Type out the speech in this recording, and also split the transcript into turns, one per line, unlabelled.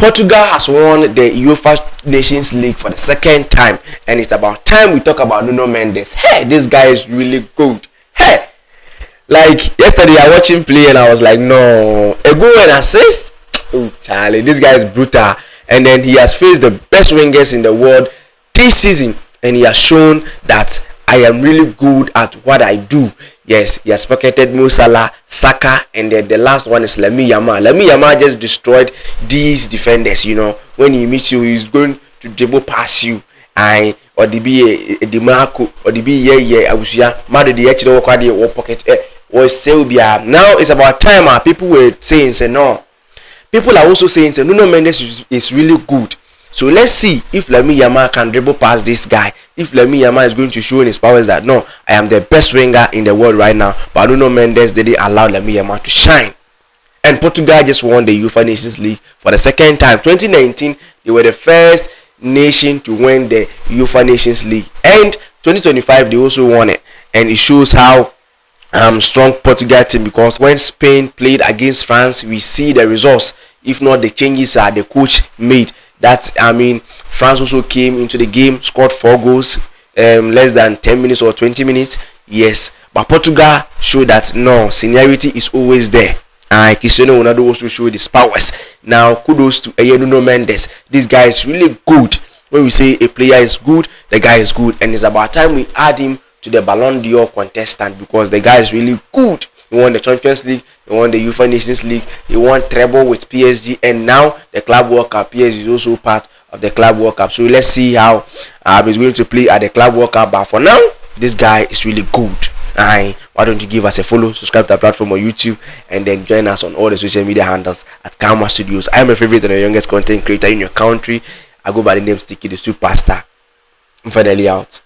Portugal has won the UEFA Nations League for the second time, and it's about time we talk about Nuno Mendes. Hey, this guy is really good. Hey, like yesterday I watched him play and I was like, no, a goal and assist. Oh, Charlie, this guy is brutal. And then he has faced the best wingers in the world this season, and he has shown that I am really good at what I do. Yes, he has pocketed Mo Salah, Saka, and then the last one is Lamine Yamal. Lamine Yamal just destroyed these defenders. You know, when he meets you, he's going to dribble past you. I or the be a Marco or the be I was mad the actually walk pocket was Selbia. Now it's about time people were saying say no. People are also saying say Nuno Mendes is really good. So let's see if Lamine Yamal can dribble past this guy. If Lamine Yamal is going to show in his powers that no, I am the best winger in the world right now. But Nuno Mendes didn't allow Lamine Yamal to shine. And Portugal just won the UEFA Nations League for the second time. 2019, they were the first nation to win the UEFA Nations League. And 2025, they also won it. And it shows how strong Portugal team, because when Spain played against France, we see the results. If not the changes the coach made. That France also came into the game, scored 4 goals, less than 10 minutes or 20 minutes. Yes, but Portugal showed that no, seniority is always there. And Cristiano Ronaldo also showed his powers. Now, kudos to Nuno Mendes. This guy is really good. When we say a player is good, the guy is good, and it's about time we add him to the Ballon d'Or contestant, because the guy is really good. He won the Champions League, he won the UEFA Nations League, he won treble with PSG, and now the Club World Cup. PSG is also part of the Club World Cup. So let's see how he's going to play at the Club World Cup. But for now, this guy is really good. Why don't you give us a follow, subscribe to our platform on YouTube, and then join us on all the social media handles at Karma Studios. I am a favorite and the youngest content creator in your country. I go by the name Sticky the Superstar. I'm finally out.